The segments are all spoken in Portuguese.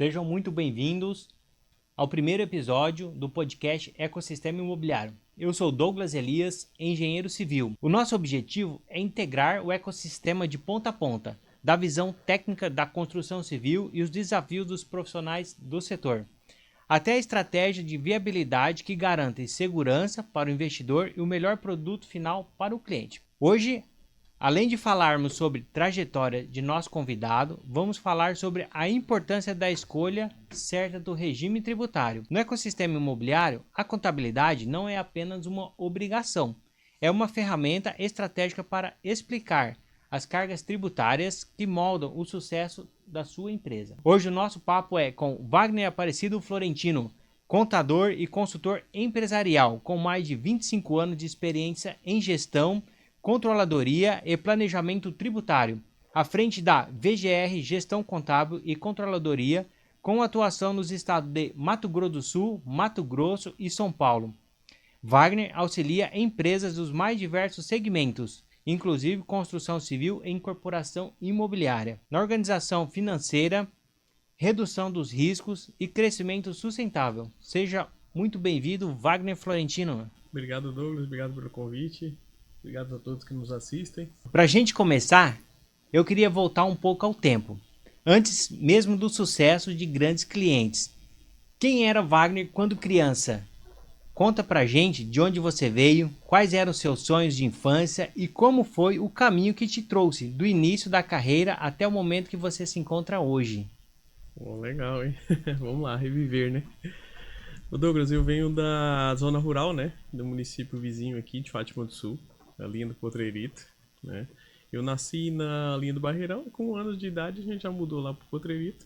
Sejam muito bem-vindos ao primeiro episódio do podcast Ecossistema Imobiliário. Eu sou Douglas Elias, engenheiro civil. O nosso objetivo é integrar o ecossistema de ponta a ponta, da visão técnica da construção civil e os desafios dos profissionais do setor, até a estratégia de viabilidade que garante segurança para o investidor e o melhor produto final para o cliente. Hoje, além de falarmos sobre trajetória de nosso convidado, vamos falar sobre a importância da escolha certa do regime tributário. No ecossistema imobiliário, a contabilidade não é apenas uma obrigação, é uma ferramenta estratégica para explicar as cargas tributárias que moldam o sucesso da sua empresa. Hoje o nosso papo é com Wagner Aparecido Florentino, contador e consultor empresarial, com mais de 25 anos de experiência em gestão, controladoria e planejamento tributário, à frente da VGR Gestão Contábil e Controladoria, com atuação nos estados de Mato Grosso do Sul, Mato Grosso e São Paulo. Wagner auxilia empresas dos mais diversos segmentos, inclusive construção civil e incorporação imobiliária, na organização financeira, redução dos riscos e crescimento sustentável. Seja muito bem-vindo, Wagner Florentino. Obrigado, Douglas. Obrigado pelo convite. Obrigado a todos que nos assistem. Para a gente começar, eu queria voltar um pouco ao tempo, antes mesmo do sucesso de grandes clientes. Quem era Wagner quando criança? Conta pra gente de onde você veio, quais eram os seus sonhos de infância e como foi o caminho que te trouxe do início da carreira até o momento que você se encontra hoje. Bom, legal, hein? Vamos lá, reviver, né? O Douglas, eu venho da zona rural, né? Do município vizinho aqui de Fátima do Sul, a linha do Potreirito, né? Eu nasci na linha do Barreirão, com 1 ano de idade a gente já mudou lá pro Potreirito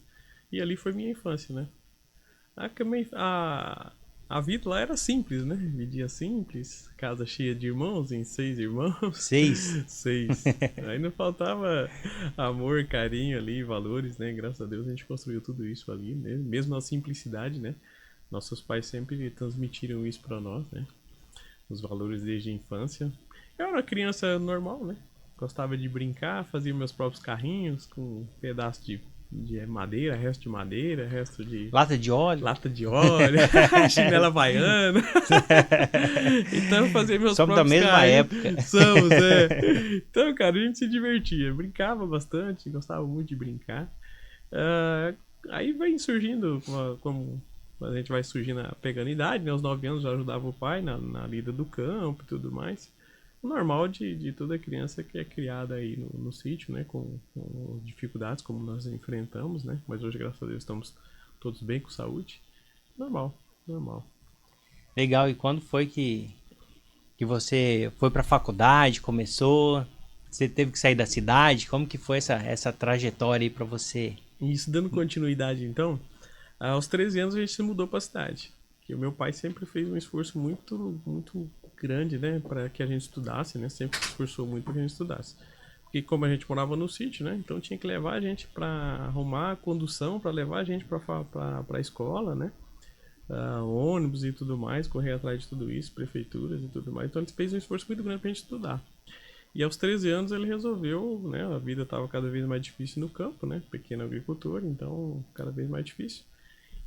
e ali foi minha infância, né? A vida lá era simples, né? Vidinha simples, casa cheia de irmãos, em 6 irmãos. 6. 6. Aí não faltava amor, carinho ali, valores, né? Graças a Deus a gente construiu tudo isso ali, né? Mesmo na simplicidade, né? Nossos pais sempre transmitiram isso pra nós, né? Os valores desde a infância. Eu era uma criança normal, né? Gostava de brincar, fazia meus próprios carrinhos com um pedaço de madeira, resto de madeira, resto de... Lata de óleo. Chinela havaiana. Então eu fazia meus Somos próprios da mesma carrinhos. época. Somos, é. Então, cara, a gente se divertia. Brincava bastante, gostava muito de brincar. Aí vem surgindo, como a gente vai surgindo, pegando idade, né? Aos 9 anos já ajudava o pai na lida do campo e tudo mais. Normal de toda criança que é criada aí no sítio, né? Com dificuldades como nós enfrentamos, né? Mas hoje, graças a Deus, estamos todos bem com saúde. Normal. Legal, e quando foi que você foi para a faculdade, começou? Você teve que sair da cidade? Como que foi essa trajetória aí para você? Isso, dando continuidade, então, aos 13 anos a gente se mudou para a cidade. Que o meu pai sempre fez um esforço muito grande, né, para que a gente estudasse, né, sempre se esforçou muito para que a gente estudasse. Porque como a gente morava no sítio, né, então tinha que levar a gente para arrumar a condução, para levar a gente para a escola, né, ônibus e tudo mais, correr atrás de tudo isso, prefeituras e tudo mais. Então ele fez um esforço muito grande para a gente estudar. E aos 13 anos ele resolveu, né, a vida estava cada vez mais difícil no campo, né, pequeno agricultor, então cada vez mais difícil.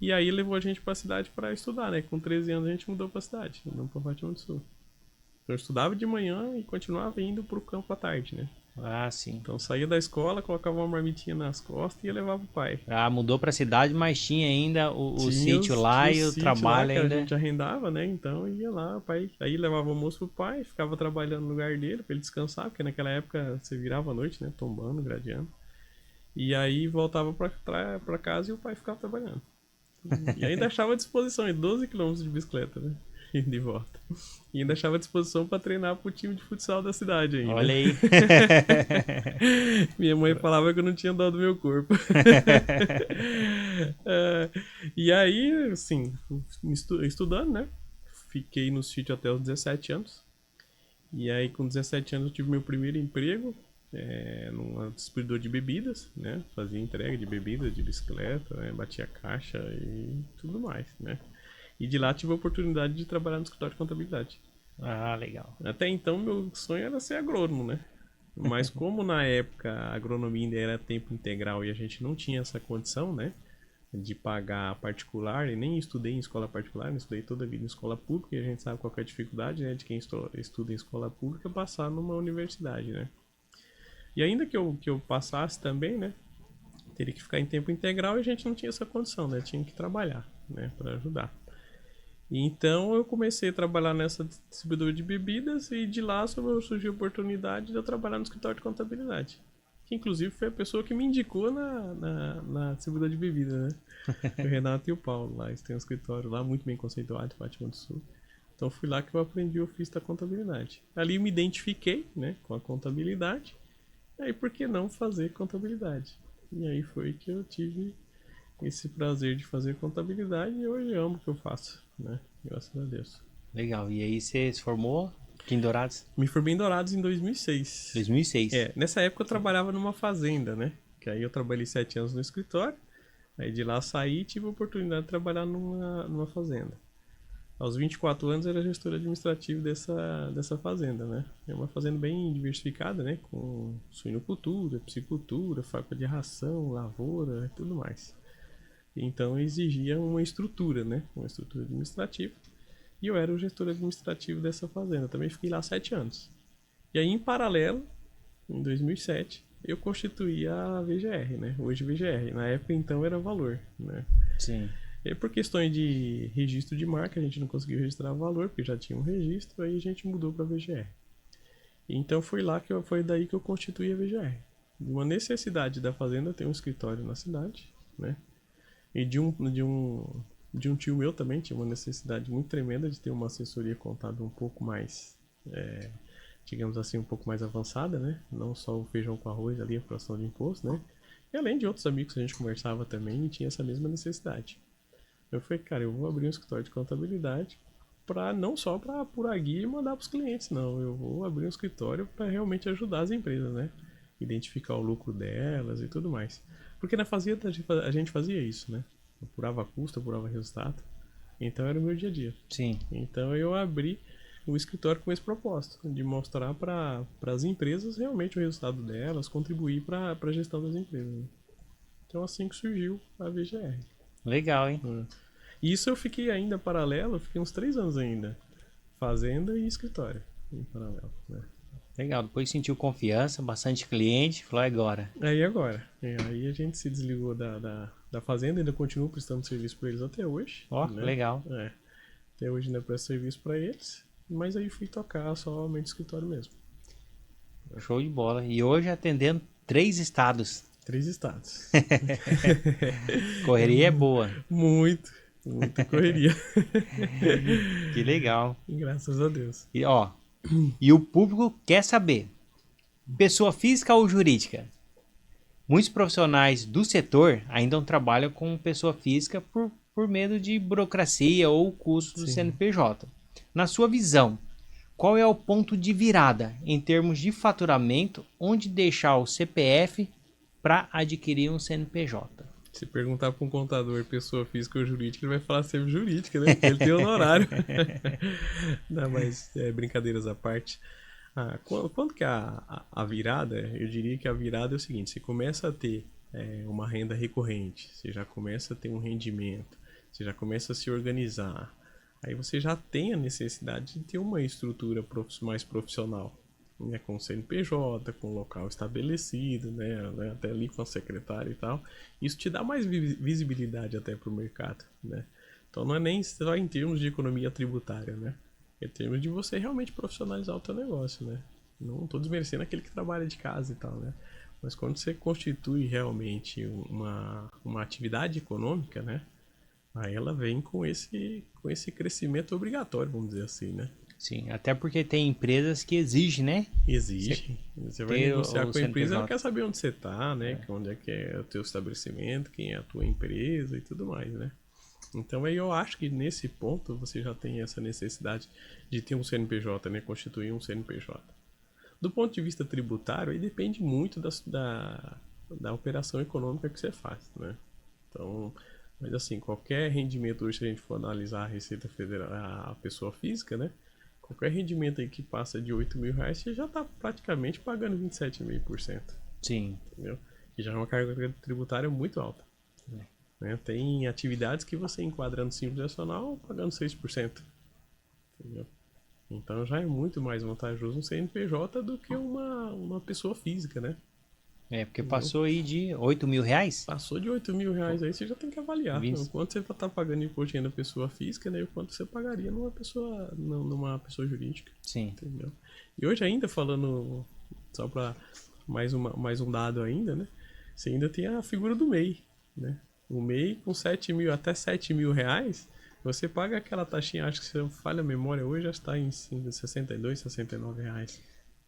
E aí levou a gente para a cidade para estudar, né? Com 13 anos a gente mudou para a cidade, mudamos para Fátima do Sul. Então eu estudava de manhã e continuava indo pro campo à tarde, né? Ah, sim. Então saía da escola, colocava uma marmitinha nas costas e ia levar pro pai. Ah, mudou pra cidade, mas tinha ainda o sítio lá e o trabalho lá, ainda. A gente arrendava, né? Então ia lá, o pai. Aí levava o almoço pro pai, ficava trabalhando no lugar dele pra ele descansar, porque naquela época você virava à noite, né? Tombando, gradeando. E aí voltava pra casa e o pai ficava trabalhando. E ainda achava à disposição, 12 km de bicicleta, né? De volta. E ainda achava à disposição para treinar pro time de futsal da cidade ainda. Olha aí. Minha mãe falava que eu não tinha dó do meu corpo. E aí, assim, estudando, né? Fiquei no sítio até os 17 anos. E aí, com 17 anos, eu tive meu primeiro emprego num distribuidor de bebidas, né? Fazia entrega de bebidas, de bicicleta, né? Batia caixa e tudo mais, né? E de lá tive a oportunidade de trabalhar no escritório de contabilidade. Ah, legal. Até então, meu sonho era ser agrônomo, né? Mas como na época a agronomia ainda era tempo integral e a gente não tinha essa condição, né? de pagar particular, e nem estudei em escola particular, né? Estudei toda a vida em escola pública, e a gente sabe qual que é a dificuldade, né, de quem estuda em escola pública passar numa universidade, né? E ainda que eu passasse também, né, teria que ficar em tempo integral e a gente não tinha essa condição, né? Tinha que trabalhar, né, para ajudar. E então eu comecei a trabalhar nessa distribuidora de bebidas e de lá surgiu a oportunidade de eu trabalhar no escritório de contabilidade. Que inclusive foi a pessoa que me indicou na distribuidora de bebidas, né? O Renato e o Paulo lá. Eles têm um escritório lá muito bem conceituado, em Fátima do Sul. Então foi lá que eu aprendi o ofício da contabilidade. Ali eu me identifiquei, né, com a contabilidade. E aí por que não fazer contabilidade? E aí foi que eu tive esse prazer de fazer contabilidade e hoje amo o que eu faço, né? Graças a Deus. Legal. E aí você se formou aqui em Dourados? Me formei em Dourados em 2006. 2006. Nessa época eu trabalhava numa fazenda, né? Que aí eu trabalhei 7 anos no escritório. Aí de lá saí e tive a oportunidade de trabalhar numa fazenda. Aos 24 anos era gestor administrativo dessa fazenda, né? É uma fazenda bem diversificada, né? Com suinocultura, piscicultura, fábrica de ração, lavoura e tudo mais. Então exigia uma estrutura, né? Uma estrutura administrativa. E eu era o gestor administrativo dessa fazenda. Também fiquei lá 7 anos. E aí, em paralelo, em 2007, eu constituí a VGR, né? Hoje VGR. Na época, então, era Valor, né? Sim. E por questões de registro de marca, a gente não conseguiu registrar Valor, porque já tinha um registro, aí a gente mudou para a VGR. Então foi daí que eu constituí a VGR. Uma necessidade da fazenda ter um escritório na cidade, né? E de um tio meu também tinha uma necessidade muito tremenda de ter uma assessoria contábil um pouco mais, digamos assim, um pouco mais avançada, né? Não só o feijão com arroz ali, a apuração de imposto, né? E além de outros amigos que a gente conversava também e tinha essa mesma necessidade. Eu falei, cara, eu vou abrir um escritório de contabilidade não só para apurar guia e mandar para os clientes, não. Eu vou abrir um escritório para realmente ajudar as empresas, né? Identificar o lucro delas e tudo mais. Porque na fazenda a gente fazia isso, né? Apurava custo, apurava resultado. Então era o meu dia a dia. Sim. Então eu abri o escritório com esse propósito, de mostrar para as empresas realmente o resultado delas, contribuir para a gestão das empresas. Né? Então assim que surgiu a VGR. Legal, hein? E isso eu fiquei ainda paralelo, eu fiquei uns 3 anos ainda. Fazenda e escritório em paralelo. Né? Legal. Depois sentiu confiança, bastante cliente, falou agora. Aí agora. Aí a gente se desligou da fazenda, ainda continuo prestando serviço para eles até hoje. Ó, né? legal. Até hoje ainda presto serviço para eles. Mas aí fui tocar somente escritório mesmo. Show de bola. E hoje atendendo 3 estados. 3 estados. Correria é boa. Muita correria. Que legal. Graças a Deus. E ó, e o público quer saber: pessoa física ou jurídica? Muitos profissionais do setor ainda não trabalham com pessoa física por medo de burocracia ou custo do Sim. CNPJ. Na sua visão, qual é o ponto de virada em termos de faturamento onde deixar o CPF para adquirir um CNPJ? Se perguntar para um contador, pessoa física ou jurídica, ele vai falar sempre jurídica, né? Porque ele tem honorário. Não, mas brincadeiras à parte. Quando que é a virada? Eu diria que a virada é o seguinte: você começa a ter uma renda recorrente, você já começa a ter um rendimento, você já começa a se organizar. Aí você já tem a necessidade de ter uma estrutura mais profissional, né, com CNPJ, com local estabelecido, né, até ali com a secretária e tal. Isso te dá mais visibilidade até para o mercado, né? Então não é nem só em termos de economia tributária, né? É em termos de você realmente profissionalizar o teu negócio, né? Não estou desmerecendo aquele que trabalha de casa e tal, né? Mas quando você constitui realmente uma atividade econômica, né? Aí ela vem com esse crescimento obrigatório, vamos dizer assim, né? Sim, até porque tem empresas que exigem, né? Exige. Você vai negociar com a empresa, ela quer saber onde você está, né? Onde é que é o teu estabelecimento, quem é a tua empresa e tudo mais, né? Então aí eu acho que nesse ponto você já tem essa necessidade de ter um CNPJ, né? Constituir um CNPJ. Do ponto de vista tributário, aí depende muito da operação econômica que você faz, né? Então, mas assim, qualquer rendimento hoje, se a gente for analisar a Receita Federal, a pessoa física, né? Qualquer rendimento aí que passa de R$8.000, você já está praticamente pagando 27,5%. Sim. Entendeu? Que já é uma carga tributária muito alta. né? Tem atividades que você enquadra no Simples Nacional pagando 6%. Entendeu? Então já é muito mais vantajoso um CNPJ do que uma pessoa física, né? Porque Entendeu? passou aí de R$ 8.000. Passou de R$ 8.000 aí, você já tem que avaliar o quanto você está pagando imposto de renda pessoa física, né? E o quanto você pagaria numa pessoa jurídica. Sim. Entendeu? E hoje ainda falando, só para mais um dado ainda, né? Você ainda tem a figura do MEI, né? O MEI com 7 mil até R$ 7.000, você paga aquela taxinha, acho que se eu falha a memória hoje, já está em R$ 62, R$ 69.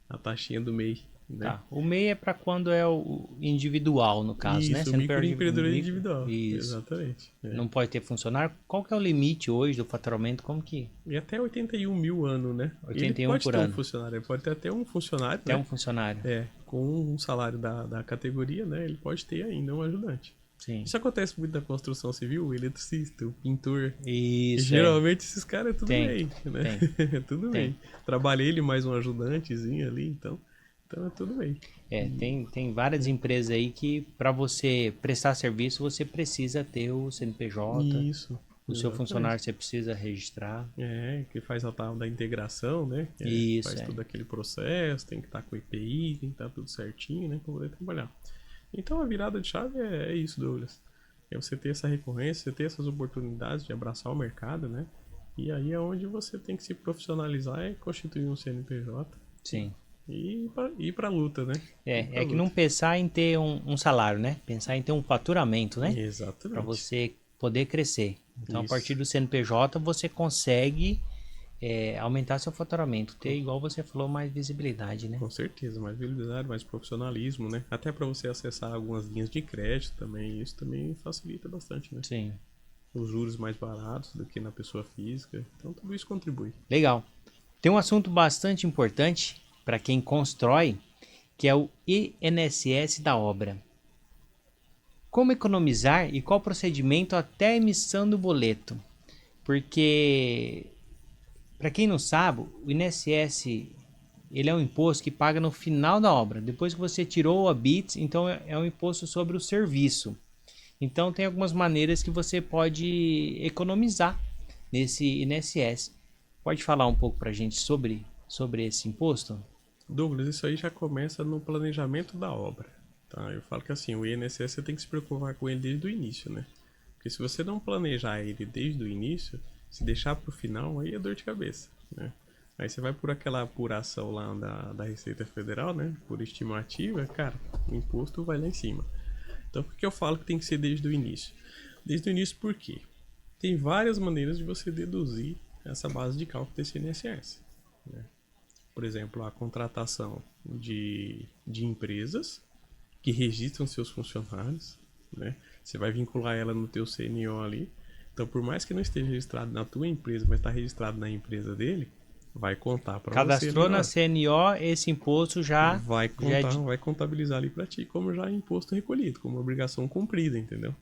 A taxinha do MEI, né? Tá. O MEI é para quando é o individual, no caso, né? Isso, Você não perde microempreendedor individual. Isso. Exatamente. É. Não pode ter funcionário. Qual que é o limite hoje do faturamento? Como que? E até 81 mil ano, né? 81 ele pode por ter ano. um funcionário, ele pode ter até um funcionário, Até né? um funcionário. Com um salário da categoria, né? Ele pode ter ainda um ajudante. Sim. Isso acontece muito na construção civil, o eletricista, o pintor. Isso. Geralmente esses caras é tudo Tem, bem, né? tem, tudo tem. bem. Trabalhei ele mais um ajudantezinho ali, então é tudo bem. Tem várias empresas aí que para você prestar serviço você precisa ter o CNPJ. Isso. O seu funcionário você precisa registrar. Que faz a tal da integração, né? Faz todo aquele processo, tem que estar com o IPI, tem que estar tudo certinho, né? Para poder trabalhar. Então a virada de chave é isso, Douglas. É você ter essa recorrência, você ter essas oportunidades de abraçar o mercado, né? E aí é onde você tem que se profissionalizar e constituir um CNPJ. Sim. E ir pra luta, né? É que não pensar em ter um salário, né? Pensar em ter um faturamento, né? Exatamente. Para você poder crescer. Então, Isso. a partir do CNPJ, você consegue aumentar seu faturamento. Ter, igual você falou, mais visibilidade, né? Com certeza, mais visibilidade, mais profissionalismo, né? Até para você acessar algumas linhas de crédito também, isso também facilita bastante, né? Sim. Os juros mais baratos do que na pessoa física. Então, tudo isso contribui. Legal. Tem um assunto bastante importante para quem constrói, que é o INSS da obra. Como economizar e qual procedimento até a emissão do boleto? Porque, para quem não sabe, o INSS ele é um imposto que paga no final da obra. Depois que você tirou o ABITS, então é um imposto sobre o serviço. Então tem algumas maneiras que você pode economizar nesse INSS. Pode falar um pouco para a gente sobre esse imposto? Douglas, isso aí já começa no planejamento da obra. Tá? Eu falo que assim, o INSS você tem que se preocupar com ele desde o início, né? Porque se você não planejar ele desde o início, se deixar para o final, aí é dor de cabeça, né? Aí você vai por aquela apuração lá da Receita Federal, né? Por estimativa, cara, o imposto vai lá em cima. Então por que eu falo que tem que ser desde o início? Desde o início por quê? Tem várias maneiras de você deduzir essa base de cálculo desse INSS, né? Por exemplo, a contratação de empresas que registram seus funcionários, né? Você vai vincular ela no teu CNO ali. Então, por mais que não esteja registrado na tua empresa, mas está registrado na empresa dele, vai contar para você. Cadastrou na CNO, esse imposto já vai contar, vai contabilizar ali para ti como já imposto recolhido, como obrigação cumprida, entendeu?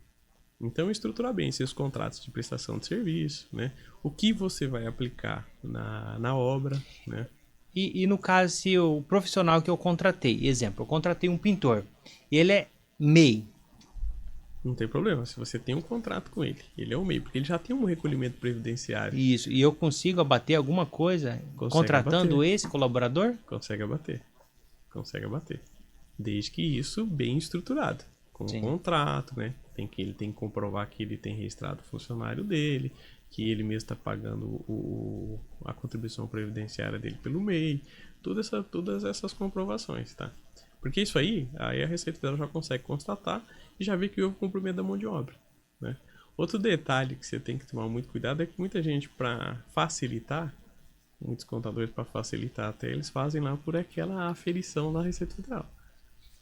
Então, estruturar bem seus contratos de prestação de serviço, né? O que você vai aplicar na obra, né? E no caso, se o profissional que eu contratei, exemplo, eu contratei um pintor, ele é MEI. Não tem problema, se você tem um contrato com ele, ele é o MEI, porque ele já tem um recolhimento previdenciário. Isso, e eu consigo abater alguma coisa contratando esse colaborador? Consegue abater, desde que isso bem estruturado, com um contrato, né? Ele tem que comprovar que ele tem registrado o funcionário dele, que ele mesmo está pagando a contribuição previdenciária dele pelo MEI, todas essas comprovações, tá? Porque isso aí a Receita Federal já consegue constatar e já vê que houve cumprimento da mão de obra, né? Outro detalhe que você tem que tomar muito cuidado é que muita gente, para facilitar, muitos contadores para facilitar até, eles fazem lá por aquela aferição na Receita Federal,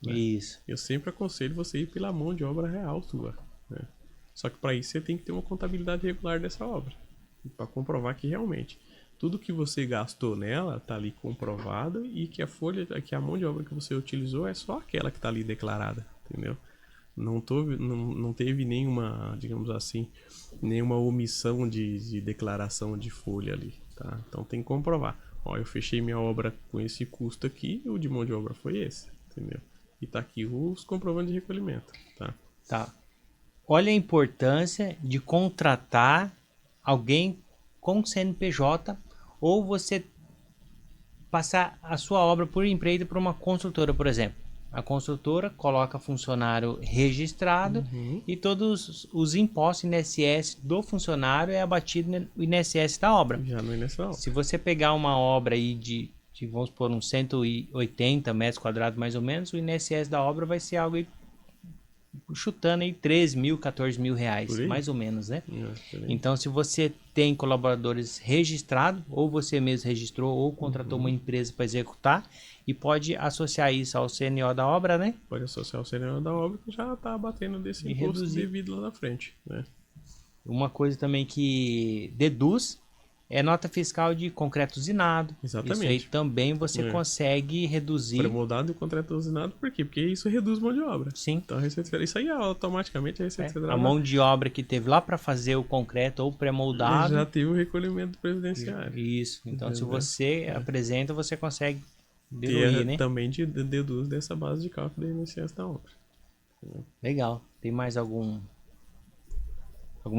né? Isso. Eu sempre aconselho você ir pela mão de obra real sua, né? Só que para isso você tem que ter uma contabilidade regular dessa obra, para comprovar que realmente tudo que você gastou nela está ali comprovado e que a mão de obra que você utilizou é só aquela que está ali declarada, entendeu? Não teve nenhuma, digamos assim, nenhuma omissão de declaração de folha ali, tá? Então tem que comprovar. Ó, eu fechei minha obra com esse custo aqui e o de mão de obra foi esse, entendeu? E tá aqui os comprovantes de recolhimento, tá? Tá. olha a importância de contratar alguém com CNPJ ou você passar a sua obra por empreita para uma construtora, por exemplo. A construtora coloca funcionário registrado e todos os impostos INSS do funcionário é abatido no INSS da obra. Já no INSS. Se você pegar uma obra aí de vamos por uns 180 metros quadrados mais ou menos, o INSS da obra vai ser algo aí, chutando aí 13 mil, 14 mil reais, mais ou menos, né? Então, se você tem colaboradores registrados, ou você mesmo registrou, ou contratou uma empresa para executar, e pode associar isso ao CNO da obra, né? Pode associar ao CNO da obra que já está abatendo desse imposto devido lá na frente, né? Uma coisa também que deduz é nota fiscal de concreto usinado. Exatamente. Isso aí também você consegue reduzir. Pré-moldado e concreto usinado, por quê? Porque isso reduz mão de obra. Sim. Então a Receita Federal, isso aí automaticamente a Receita Federal. A mão de obra que teve lá para fazer o concreto ou pré-moldado. Já teve o recolhimento previdenciário. Isso. Então, se você apresenta, você consegue diluir, né? Também deduz dessa base de cálculo da INSS da obra. Legal. Tem mais alguma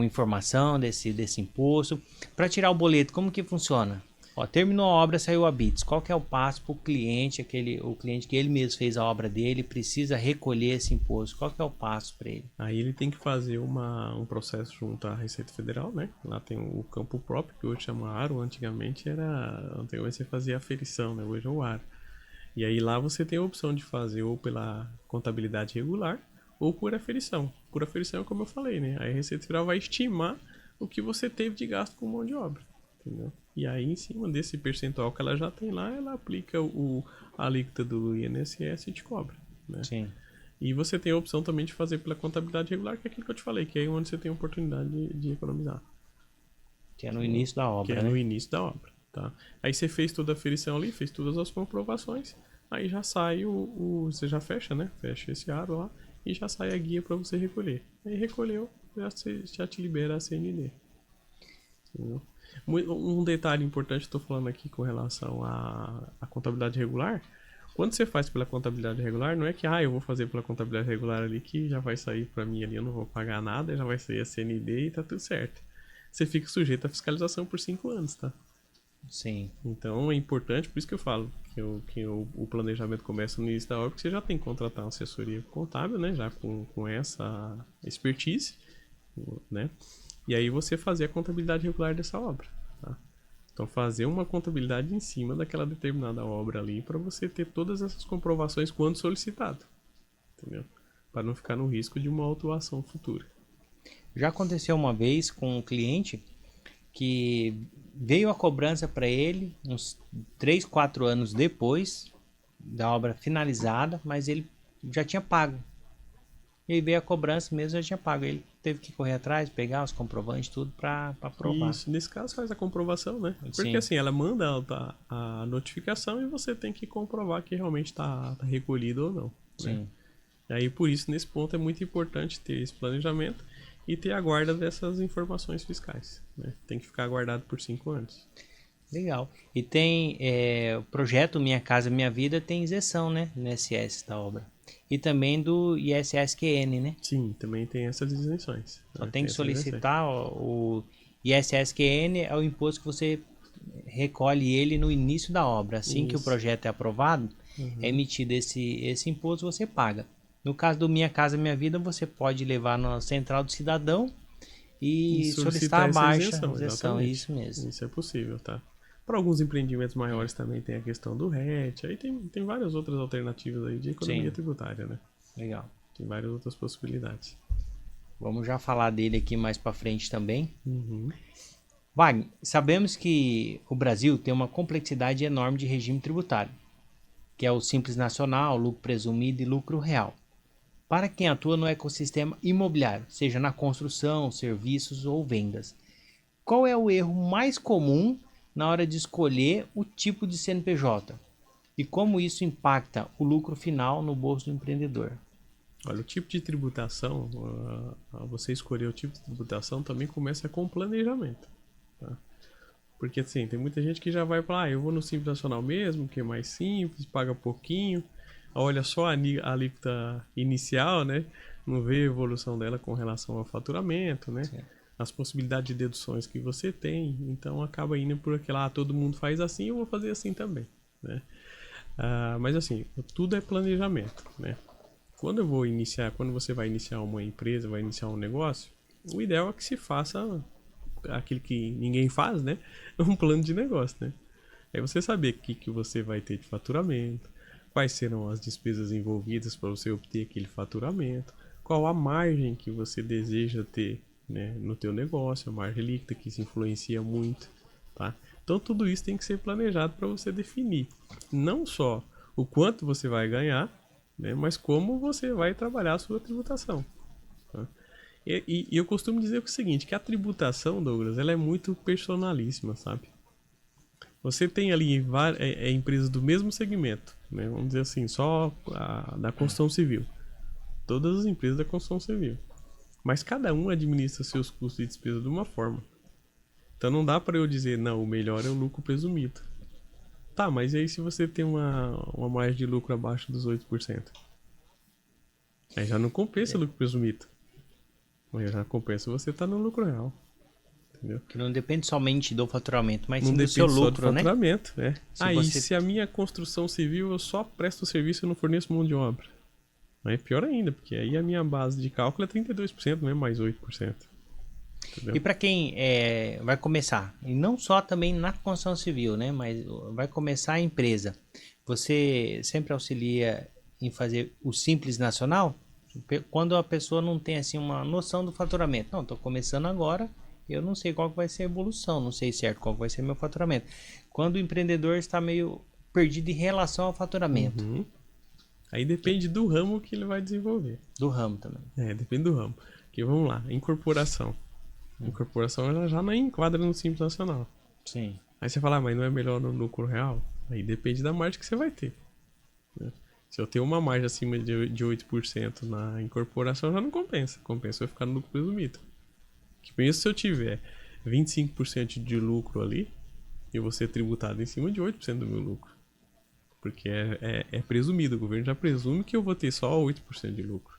informação desse imposto? Para tirar o boleto, como que funciona? Ó, terminou a obra, saiu a BITS. Qual que é o passo para o cliente, o cliente que ele mesmo fez a obra dele, precisa recolher esse imposto? Qual que é o passo para ele? Aí ele tem que fazer um processo junto à Receita Federal, né? Lá tem o campo próprio, que hoje chama ARO, antigamente você fazia aferição, né? Hoje é o ARO. E aí lá você tem a opção de fazer ou pela contabilidade regular, ou por aferição. Por aferição, como eu falei, né? Aí a Receita Federal vai estimar o que você teve de gasto com mão de obra, entendeu? E aí, em cima desse percentual que ela já tem lá, ela aplica a alíquota do INSS e te cobra, né? Sim. E você tem a opção também de fazer pela contabilidade regular, que é aquilo que eu te falei, que é aí onde você tem a oportunidade de economizar. Que é no início da obra, Que é no início da obra, tá? Aí você fez toda a aferição ali, fez todas as comprovações, aí já sai você já fecha, né? Fecha esse aro lá e já sai a guia para você recolher. Aí recolheu, já te libera a CND. Entendeu? Um detalhe importante que eu estou falando aqui com relação à contabilidade regular, quando você faz pela contabilidade regular, não é que eu vou fazer pela contabilidade regular ali que já vai sair para mim ali, eu não vou pagar nada, já vai sair a CND e tá tudo certo. Você fica sujeito à fiscalização por 5 anos, tá? Sim. Então é importante, por isso que eu falo que o planejamento começa no início da obra, porque você já tem que contratar uma assessoria contábil, né? Já com essa expertise, né? E aí você fazer a contabilidade regular dessa obra, tá? Então fazer uma contabilidade em cima daquela determinada obra ali para você ter todas essas comprovações quando solicitado, entendeu? Para não ficar no risco de uma autuação futura. Já aconteceu uma vez com um cliente que veio a cobrança para ele uns 3, 4 anos depois da obra finalizada, mas ele já tinha pago. E aí veio a cobrança mesmo, já tinha pago. Ele teve que correr atrás, pegar os comprovantes, tudo para provar. Isso, nesse caso faz a comprovação, né? Porque Sim. assim, ela manda a notificação e você tem que comprovar que realmente está recolhido ou não. Sim. Né? E aí por isso, nesse ponto, é muito importante ter esse planejamento e ter a guarda dessas informações fiscais, né? Tem que ficar guardado por 5 anos. Legal. E tem o projeto Minha Casa Minha Vida tem isenção, né? No INSS da obra. E também do ISSQN, né? Sim, também tem essas isenções. Só tem que solicitar o ISSQN, é o imposto que você recolhe ele no início da obra. Assim que o projeto é aprovado, é emitido esse imposto, você paga. No caso do Minha Casa Minha Vida, você pode levar na Central do Cidadão e solicitar a baixa isenção. Isso mesmo. Isso é possível, tá? Para alguns empreendimentos maiores também tem a questão do RET, aí tem várias outras alternativas aí de economia tributária, né? Legal. Tem várias outras possibilidades. Vamos já falar dele aqui mais para frente também. Wagner, sabemos que o Brasil tem uma complexidade enorme de regime tributário, que é o Simples Nacional, lucro presumido e lucro real. Para quem atua no ecossistema imobiliário, seja na construção, serviços ou vendas, qual é o erro mais comum na hora de escolher o tipo de CNPJ? E como isso impacta o lucro final no bolso do empreendedor? Olha, o tipo de tributação, você escolher o tipo de tributação também começa com planejamento, tá? Porque assim, tem muita gente que já vai falar, eu vou no Simples Nacional mesmo, que é mais simples, paga pouquinho, olha só a alíquota inicial, né? não vê a evolução dela com relação ao faturamento, né? Sim. As possibilidades de deduções que você tem, então acaba indo por aquela, todo mundo faz assim, eu vou fazer assim também, né? Mas assim, tudo é planejamento, né? Quando você vai iniciar uma empresa, vai iniciar um negócio, o ideal é que se faça aquilo que ninguém faz, né? Um plano de negócio, né? Aí você saber o que você vai ter de faturamento, quais serão as despesas envolvidas para você obter aquele faturamento, qual a margem que você deseja ter, né, no teu negócio, a margem líquida, que isso influencia muito, tá? Então tudo isso tem que ser planejado para você definir não só o quanto você vai ganhar, né, mas como você vai trabalhar a sua tributação. Tá? E eu costumo dizer o seguinte, que a tributação, Douglas, ela é muito personalíssima, sabe? Você tem ali empresas do mesmo segmento, né? Vamos dizer assim, só da construção civil. Todas as empresas da construção civil. Mas cada um administra seus custos e despesas de uma forma. Então não dá para eu dizer, não, o melhor é o lucro presumido. Tá, mas e aí se você tem uma margem de lucro abaixo dos 8%? Aí já não compensa o lucro presumido. Mas já compensa você estar no lucro real. Entendeu? Que não depende somente do faturamento, mas não sim do depende seu só lucro, do né? faturamento, né? Você... se a minha construção civil eu só presto serviço e não forneço mão de obra. Aí é pior ainda, porque aí a minha base de cálculo é 32%, não é mais 8%. Entendeu? E para quem vai começar, e não só também na construção civil, né? Mas vai começar a empresa, você sempre auxilia em fazer o Simples Nacional? Quando a pessoa não tem assim uma noção do faturamento. Não, estou começando agora, eu não sei qual vai ser a evolução, não sei certo qual vai ser meu faturamento. Quando o empreendedor está meio perdido em relação ao faturamento. Uhum. Aí depende do ramo que ele vai desenvolver. Do ramo também. Depende do ramo. Porque vamos lá, incorporação. Incorporação ela já não enquadra no Simples Nacional. Sim. Aí você fala, mas não é melhor no lucro real? Aí depende da margem que você vai ter. Né? Se eu tenho uma margem acima de 8% na incorporação, já não compensa. Compensa eu ficar no lucro presumido. Que mesmo se eu tiver 25% de lucro ali, eu vou ser tributado em cima de 8% do meu lucro. Porque é presumido, o governo já presume que eu vou ter só 8% de lucro.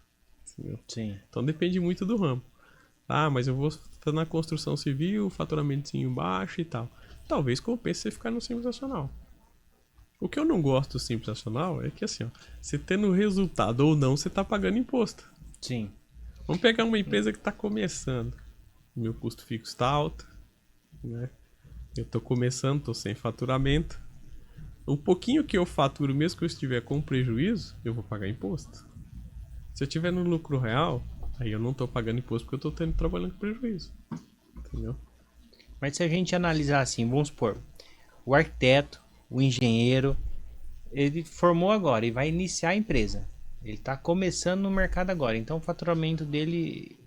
Entendeu? Sim. Então depende muito do ramo. Mas eu vou estar na construção civil, faturamentozinho baixo e tal. Talvez compense você ficar no Simples Nacional. O que eu não gosto do Simples Nacional é que assim, ó, você tendo resultado ou não, você está pagando imposto. Sim. Vamos pegar uma empresa que está começando. Meu custo fixo está alto, né? Eu estou começando, estou sem faturamento. O pouquinho que eu faturo, mesmo que eu estiver com prejuízo, eu vou pagar imposto. Se eu estiver no lucro real, aí eu não estou pagando imposto porque eu estou trabalhando com prejuízo. Entendeu? Mas se a gente analisar assim, vamos supor, o arquiteto, o engenheiro, ele formou agora e vai iniciar a empresa. Ele está começando no mercado agora, então o faturamento dele,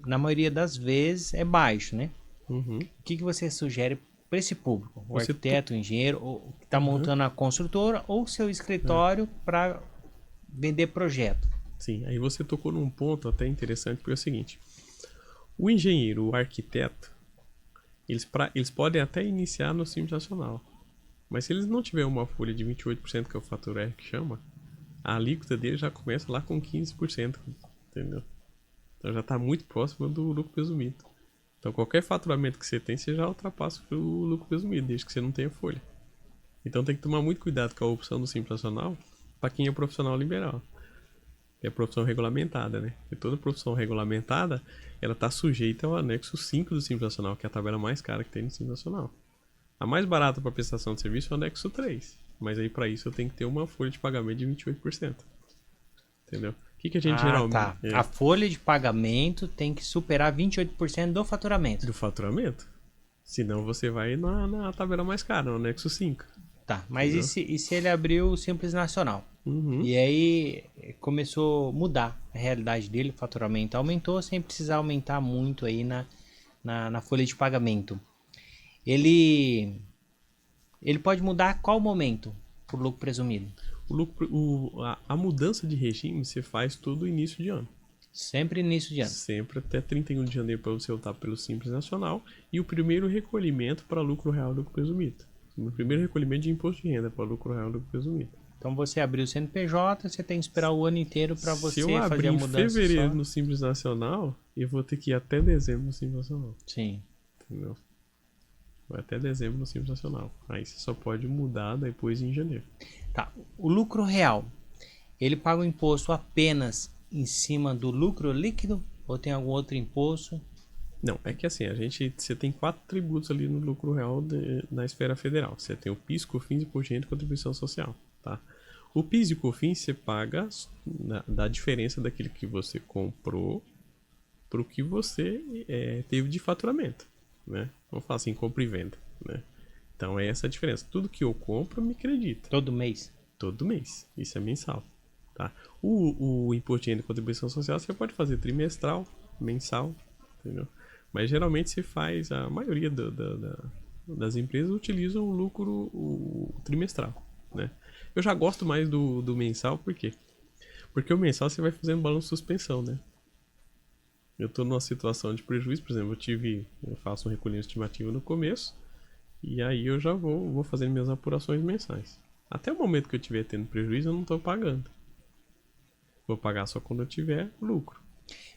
na maioria das vezes, é baixo, né? Uhum. O que você sugere para esse público? O Você arquiteto, o engenheiro, o que está montando a construtora ou seu escritório para vender projeto? Sim, aí você tocou num ponto até interessante, porque é o seguinte. O engenheiro, o arquiteto, eles podem até iniciar no Simples Nacional. Mas se eles não tiverem uma folha de 28%, que é o fator R que chama, a alíquota dele já começa lá com 15%, entendeu? Então já está muito próximo do lucro presumido. Então qualquer faturamento que você tem, você já ultrapassa o lucro presumido, desde que você não tenha folha. Então tem que tomar muito cuidado com a opção do Simples Nacional para quem é profissional liberal. É a profissão regulamentada, né? E toda profissão regulamentada, ela está sujeita ao anexo 5 do Simples Nacional, que é a tabela mais cara que tem no Simples Nacional. A mais barata para prestação de serviço é o anexo 3. Mas aí para isso eu tenho que ter uma folha de pagamento de 28%. Entendeu? O que a gente geralmente... Tá. A folha de pagamento tem que superar 28% do faturamento. Do faturamento. Senão você vai na tabela mais cara, no anexo 5. Tá, mas e se ele abriu o Simples Nacional? Uhum. E aí começou a mudar a realidade dele, o faturamento aumentou sem precisar aumentar muito aí na folha de pagamento. Ele pode mudar a qual momento pro lucro presumido? A mudança de regime você faz todo início de ano. Sempre início de ano. Sempre até 31 de janeiro para você optar pelo Simples Nacional. E o primeiro recolhimento para lucro real e lucro presumido. O primeiro recolhimento de imposto de renda para lucro real e lucro presumido. Então você abriu o CNPJ, você tem que esperar o ano inteiro para você Se eu fazer abrir a em mudança fevereiro só. no Simples Nacional, eu vou ter que ir até dezembro no Simples Nacional. Sim. Entendeu? Vai até dezembro no Simples Nacional. Aí você só pode mudar depois em janeiro. Tá. O lucro real, ele paga o imposto apenas em cima do lucro líquido ou tem algum outro imposto? Não, é que assim, você tem 4 tributos ali no lucro real na esfera federal. Você tem o PIS, COFINS, Imposto de Renda e Contribuição Social, tá? O PIS e o COFINS você paga da diferença daquilo que você comprou pro que você teve de faturamento, né? Vamos falar assim, compra e venda, né? Então é essa a diferença. Tudo que eu compro me acredita. Todo mês? Todo mês. Isso é mensal, tá? O Imposto de Renda e Contribuição Social você pode fazer trimestral, mensal, entendeu? Mas geralmente se faz, a maioria das empresas utilizam o lucro trimestral, né? Eu já gosto mais do mensal, por quê? Porque o mensal você vai fazendo balanço de suspensão, né? Eu tô numa situação de prejuízo, por exemplo, eu faço um recolhimento estimativo no começo, e aí eu já vou fazendo minhas apurações mensais. Até o momento que eu estiver tendo prejuízo, eu não tô pagando. Vou pagar só quando eu tiver lucro.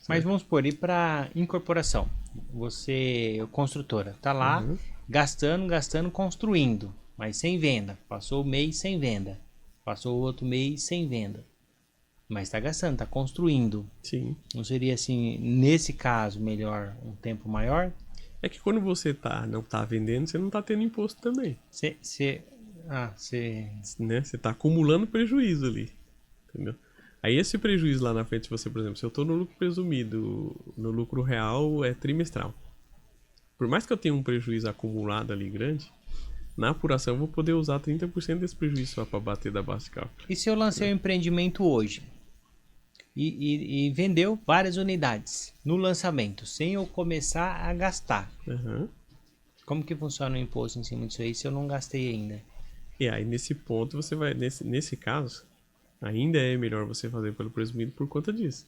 Mas vamos supor, ir para incorporação. Você, construtora, tá lá gastando, construindo, mas sem venda. Passou o mês sem venda. Passou o outro mês sem venda. Mas está gastando, está construindo. Sim. Não seria assim, nesse caso, melhor um tempo maior? É que quando você não tá vendendo, você não tá tendo imposto também. Né? Você tá acumulando prejuízo ali. Entendeu? Aí esse prejuízo lá na frente, por exemplo, se eu tô no lucro presumido, no lucro real é trimestral. Por mais que eu tenha um prejuízo acumulado ali grande, na apuração eu vou poder usar 30% desse prejuízo só para bater da base de cálculo. E se eu lancei um empreendimento hoje e vendeu várias unidades no lançamento, sem eu começar a gastar? Como que funciona o imposto em cima disso aí se eu não gastei ainda? E aí nesse ponto você vai, nesse caso, ainda é melhor você fazer pelo presumido por conta disso.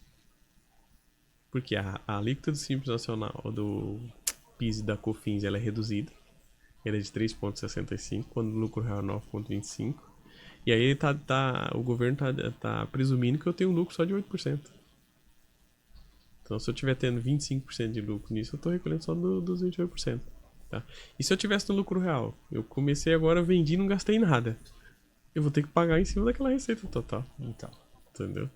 Porque a alíquota do Simples Nacional, do PIS e da COFINS, ela é reduzida. Ela é de 3,65, quando o lucro real é 9,25. E aí o governo tá presumindo que eu tenho um lucro só de 8%. Então se eu estiver tendo 25% de lucro nisso, eu estou recolhendo só dos 28%. Tá? E se eu tivesse no lucro real, eu comecei agora, vendi e não gastei nada, eu vou ter que pagar em cima daquela receita total. Então. Entendeu?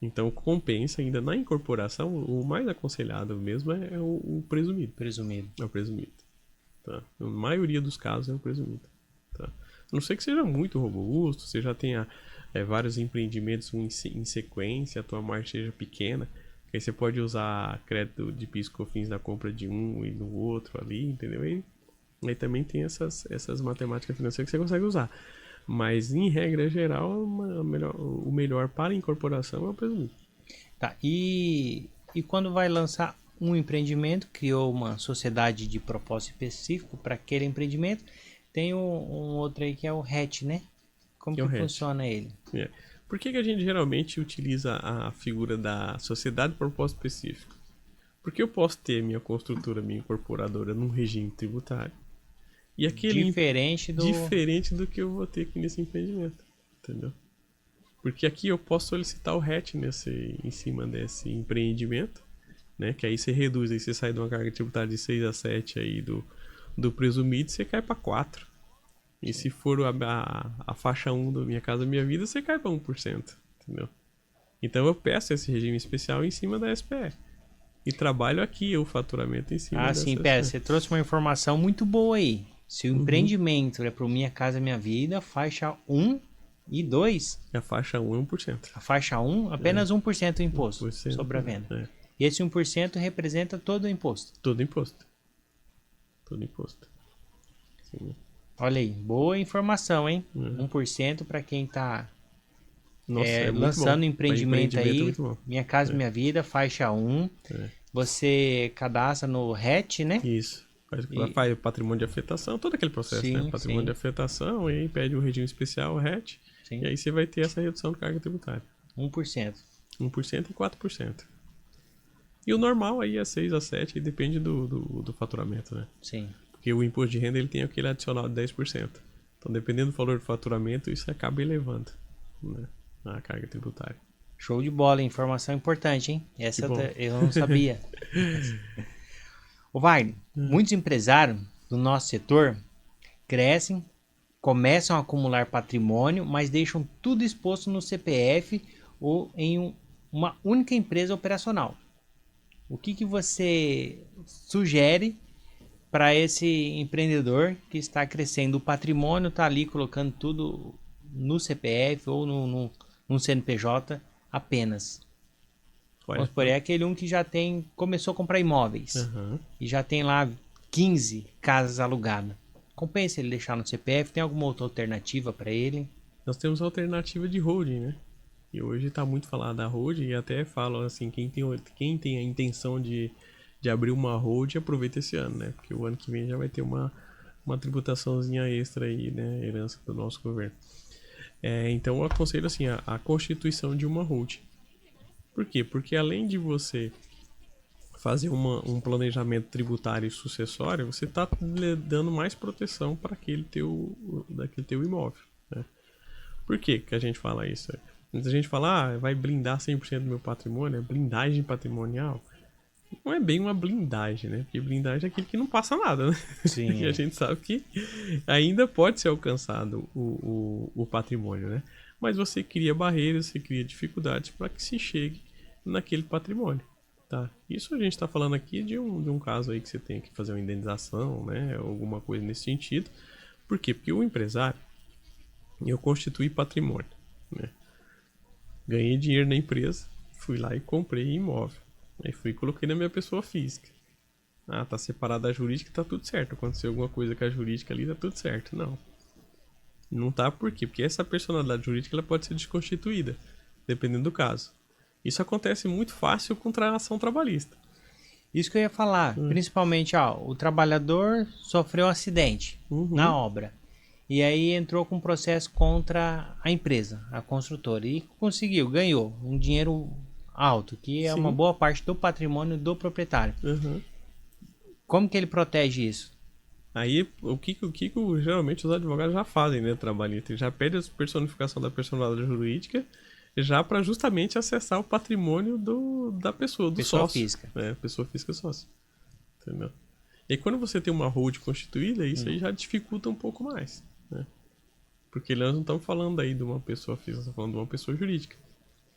Então compensa ainda na incorporação, o mais aconselhado mesmo é o presumido. Presumido. É o presumido. Tá? Na maioria dos casos é o presumido. Tá? A não ser que seja muito robusto, você já tenha vários empreendimentos em sequência, a tua margem seja pequena, aí você pode usar crédito de PIS e COFINS na compra de um e no outro ali, entendeu? E aí também tem essas matemáticas financeiras que você consegue usar. Mas em regra geral, o melhor para a incorporação é o presumido. Tá, e quando vai lançar um empreendimento, criou uma sociedade de propósito específico para aquele empreendimento, tem um outro aí que é o RET, né? Como que funciona ele? Por que a gente geralmente utiliza a figura da sociedade de propósito específico? Porque eu posso ter minha construtora, minha incorporadora num regime tributário. E aquele diferente do que eu vou ter aqui nesse empreendimento, entendeu? Porque aqui eu posso solicitar o RET em cima desse empreendimento, né? Que aí você reduz, aí você sai de uma carga tributária de 6 a 7 aí do presumido, você cai para 4. E se for a faixa 1 da Minha Casa Minha Vida, você cai para 1%, entendeu? Então eu peço esse regime especial em cima da SPE. E trabalho aqui o faturamento em cima dessa sim, pera, você trouxe uma informação muito boa aí. Se o empreendimento é para Minha Casa Minha Vida, faixa 1 e 2... A faixa 1 é 1%. A faixa 1, apenas 1% do imposto sobre a venda. E esse 1% representa todo o imposto. Todo imposto. Todo imposto. Sim. Olha aí, boa informação, hein? 1% para quem está lançando empreendimento aí. Minha Casa Minha Vida, faixa 1. Você cadastra no RET, né? Isso. Faz o patrimônio de afetação, todo aquele processo, né? Patrimônio de afetação, e aí pede um regime especial, o RET, e aí você vai ter essa redução de carga tributária. 1%. 1% e 4%. E o normal aí é 6 a 7, e depende do faturamento, né? Sim. Porque o imposto de renda ele tem aquele adicional de 10%. Então, dependendo do valor do faturamento, isso acaba elevando, né, a carga tributária. Show de bola, informação importante, hein? Que bom. Eu não sabia. Ô Wagner, muitos empresários do nosso setor crescem, começam a acumular patrimônio, mas deixam tudo exposto no CPF ou em uma única empresa operacional. O que você sugere para esse empreendedor que está crescendo? O patrimônio está ali colocando tudo no CPF ou no CNPJ apenas. Olha, Vamos supor, é aquele que já começou a comprar imóveis e já tem lá 15 casas alugadas. Compensa ele deixar no CPF? Tem alguma outra alternativa para ele? nós temos a alternativa de holding, né? E hoje está muito falado da holding e até falam assim, quem tem a intenção de abrir uma holding, aproveita esse ano, né? Porque o ano que vem já vai ter uma tributaçãozinha extra aí, né? Herança do nosso governo. Então eu aconselho assim, a constituição de uma holding. Por quê? Porque além de você fazer um planejamento tributário e sucessório, você está dando mais proteção para daquele teu imóvel, né? Por que a gente fala isso? Muita gente fala, vai blindar 100% do meu patrimônio, é blindagem patrimonial. Não é bem uma blindagem, né? Porque blindagem é aquilo que não passa nada, né? Sim. E a gente sabe que ainda pode ser alcançado o patrimônio, né? Mas você cria barreiras, você cria dificuldades para que se chegue naquele patrimônio, tá? Isso a gente está falando aqui de um caso aí que você tem que fazer uma indenização, né? Alguma coisa nesse sentido. Por quê? Porque o empresário, eu constituí patrimônio, né? Ganhei dinheiro na empresa, fui lá e comprei imóvel. Aí fui e coloquei na minha pessoa física. Ah, tá separado da jurídica, tá tudo certo. Aconteceu alguma coisa com a jurídica ali, tá tudo certo. Não. Não tá por quê? Porque essa personalidade jurídica ela pode ser desconstituída, dependendo do caso. Isso acontece muito fácil com ação trabalhista. Isso que eu ia falar. Principalmente, o trabalhador sofreu um acidente na obra. E aí entrou com um processo contra a empresa, a construtora. E conseguiu, ganhou um dinheiro alto, que é Sim. uma boa parte do patrimônio do proprietário. Como que ele protege isso? Aí, o que geralmente os advogados já fazem, né, trabalhista? Já pede a personificação da personalidade jurídica já para justamente acessar o patrimônio da pessoa, do Pessoa sócio. física. Pessoa física sócio. Entendeu? E quando você tem uma holding constituída, isso aí já dificulta um pouco mais, né? Porque nós não estamos falando aí de uma pessoa física, nós estamos falando de uma pessoa jurídica.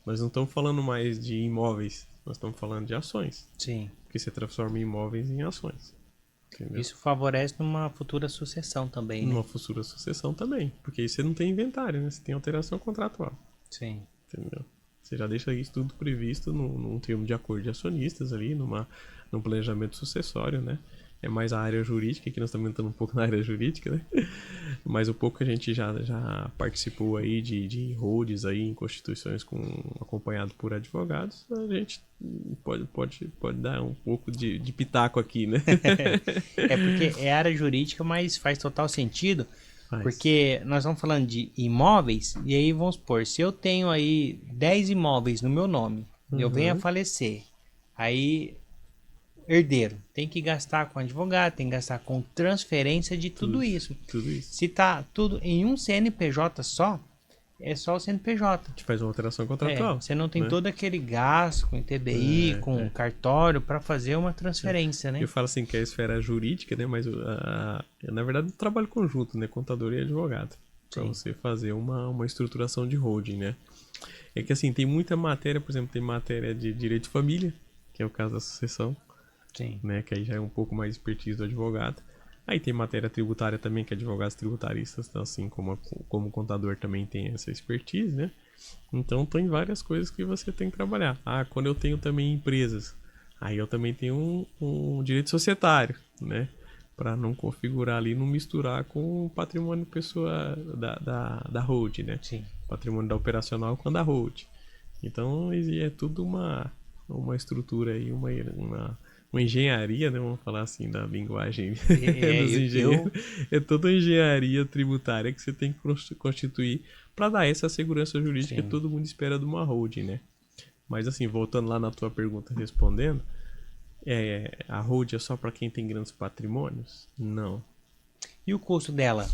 Nós não estamos falando mais de imóveis, nós estamos falando de ações. Sim. Porque você transforma imóveis em ações. Entendeu? Isso favorece numa futura sucessão também, né? Numa futura sucessão também. Porque aí você não tem inventário, né? Você tem alteração contratual. Sim. Entendeu? Você já deixa isso tudo previsto num termo de acordo de acionistas ali, num planejamento sucessório, né? É mais a área jurídica, que nós estamos entrando um pouco na área jurídica, né? Mas o pouco que a gente já participou aí de holds aí em constituições acompanhado por advogados, a gente pode dar um pouco de pitaco aqui, né? Porque é área jurídica, mas faz total sentido. Faz. Porque nós estamos falando de imóveis, e aí vamos supor, se eu tenho aí 10 imóveis no meu nome, eu venho a falecer, aí herdeiro, tem que gastar com advogado, tem que gastar com transferência de tudo isso. Tudo isso. Se tá tudo em um CNPJ só, é só o CNPJ. A gente faz uma alteração contratual. Você não tem né? todo aquele gasto com ITBI, com cartório para fazer uma transferência, né? Eu falo assim que é a esfera jurídica, né? Mas na verdade é um trabalho conjunto, né? Contador e advogado. Para você fazer uma estruturação de holding, né? É que assim, tem muita matéria, por exemplo, tem matéria de direito de família, que é o caso da sucessão, Sim. né? Que aí já é um pouco mais expertise do advogado. Aí tem matéria tributária também, que advogados tributaristas, então, assim como contador também tem essa expertise, né? Então tem várias coisas que você tem que trabalhar. Quando eu tenho também empresas, aí eu também tenho um direito societário, né? Para não configurar ali, não misturar com o patrimônio pessoa da holding, né? Sim. Patrimônio da operacional com a da holding. Então é tudo uma estrutura aí, uma engenharia, né? Vamos falar assim da linguagem dos engenheiros. É toda uma engenharia tributária que você tem que constituir para dar essa segurança jurídica que todo mundo espera de uma holding, né? Mas assim, voltando lá na tua pergunta, respondendo, a holding é só para quem tem grandes patrimônios? Não. E o custo dela?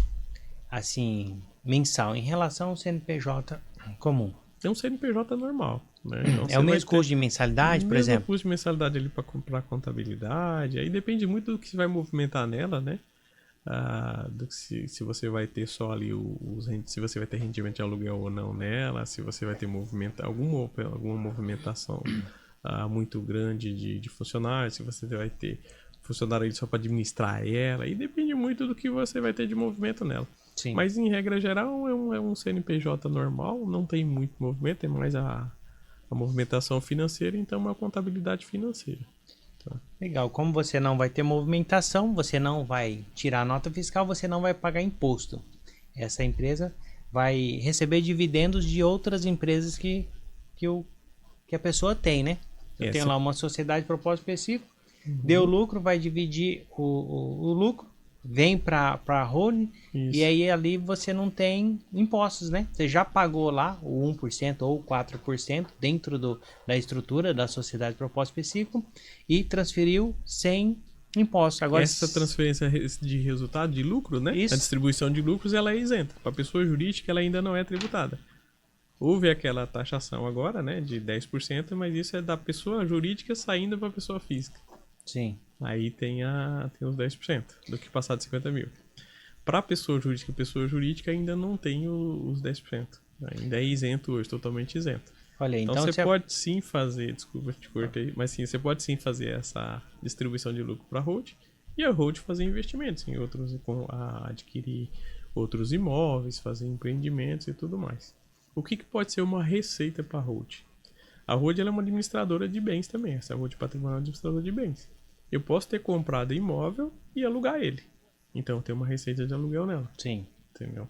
assim, mensal em relação ao CNPJ comum? É um CNPJ normal, né? Então, É você o vai mesmo custo de mensalidade, por mesmo exemplo? custo de mensalidade ali para comprar contabilidade. Aí depende muito do que você vai movimentar nela, né? Do que se você vai ter só ali se você vai ter rendimento de aluguel ou não nela, se você vai ter alguma movimentação muito grande de funcionários, se você vai ter funcionário ali só para administrar ela, e depende muito do que você vai ter de movimento nela. Sim. Mas em regra geral é um CNPJ normal, não tem muito movimento, é mais a movimentação financeira, então é uma contabilidade financeira. Legal. Como você não vai ter movimentação, você não vai tirar nota fiscal, você não vai pagar imposto. Essa empresa vai receber dividendos de outras empresas que a pessoa tem, né? Eu tenho lá uma sociedade de propósito específico, deu lucro, vai dividir o lucro, vem para a holding, e aí ali você não tem impostos, né? Você já pagou lá o 1% ou 4% dentro da estrutura da sociedade de propósito específico e transferiu sem impostos. Agora, essa transferência de resultado, de lucro, né? Isso. A distribuição de lucros, ela é isenta. Para a pessoa jurídica, ela ainda não é tributada. Houve aquela taxação agora, né, de 10%, mas isso é da pessoa jurídica saindo para a pessoa física. Sim. Aí tem os 10% do que passar de 50 mil. Para pessoa jurídica ainda não tem os 10%. Ainda é isento hoje, totalmente isento. Olha, Então você pode sim fazer, desculpa, te cortei, mas sim, você pode sim fazer essa distribuição de lucro para a hold e a hold fazer investimentos em outros, adquirir outros imóveis, fazer empreendimentos e tudo mais. O que pode ser uma receita para a hold? A hold ela é uma administradora de bens também, essa hold patrimonial é uma administradora de bens. Eu posso ter comprado imóvel e alugar ele. Então tem uma receita de aluguel nela. Sim. Entendeu?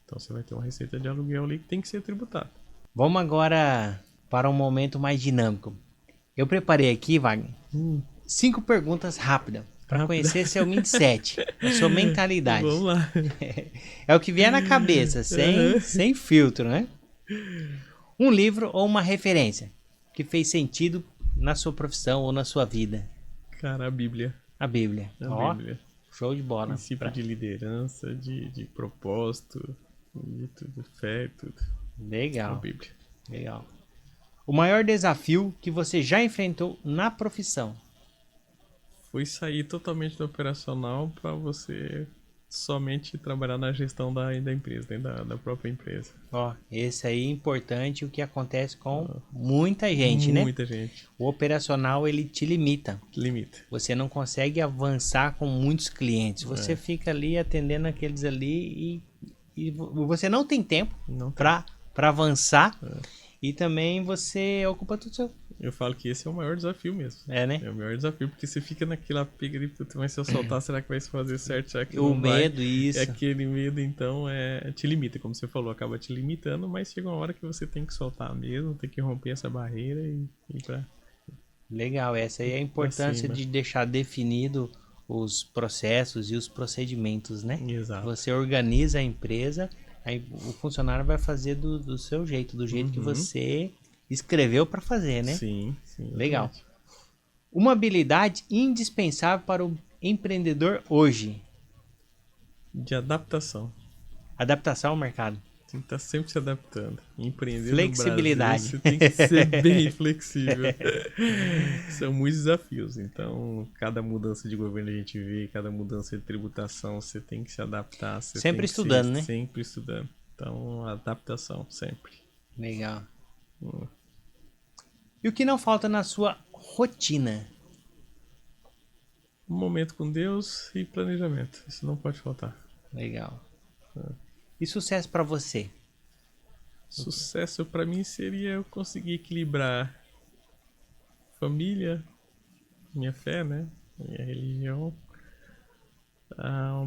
Então você vai ter uma receita de aluguel ali que tem que ser tributada. Vamos agora para um momento mais dinâmico. Eu preparei aqui, Wagner, 5 perguntas rápidas para conhecer seu mindset, a sua mentalidade. Vamos lá. É o que vier na cabeça, sem filtro, né? Um livro ou uma referência que fez sentido na sua profissão ou na sua vida? Cara, a Bíblia. A Bíblia. A Bíblia. Show de bola. Princípio de liderança, de propósito, de tudo, fé, tudo. Legal. A Bíblia. Legal. O maior desafio que você já enfrentou na profissão? Foi sair totalmente do operacional para você somente trabalhar na gestão da empresa, dentro da própria empresa. Esse aí é importante, o que acontece com muita gente, né? Muita gente. O operacional, ele te limita. Limita. Você não consegue avançar com muitos clientes. Você fica ali atendendo aqueles ali e você não tem tempo para avançar. E também você ocupa tudo seu. Eu falo que esse é o maior desafio mesmo. É, né? É o maior desafio, porque você fica naquela pega ali, mas se eu soltar, será que vai se fazer certo? Será que o não vai? medo, isso. É aquele medo, então, te limita, como você falou, acaba te limitando, mas chega uma hora que você tem que soltar mesmo, tem que romper essa barreira e ir pra... Legal, essa aí é a importância de deixar definido os processos e os procedimentos, né? Exato. Você organiza a empresa, aí o funcionário vai fazer do seu jeito, do jeito que você escreveu para fazer, né? Sim. Legal. Exatamente. Uma habilidade indispensável para o empreendedor hoje? De adaptação. Adaptação ao mercado. Tem que estar sempre se adaptando. Empreender flexibilidade. No Brasil, você tem que ser bem flexível. São muitos desafios. Então, cada mudança de governo a gente vê, cada mudança de tributação, você tem que se adaptar. Você sempre estudando, né? Sempre estudando. Então, adaptação, sempre. Legal. E o que não falta na sua rotina? Um momento com Deus e planejamento. Isso não pode faltar. Legal. E sucesso para você? Sucesso para mim seria eu conseguir equilibrar família, minha fé, né? Minha religião,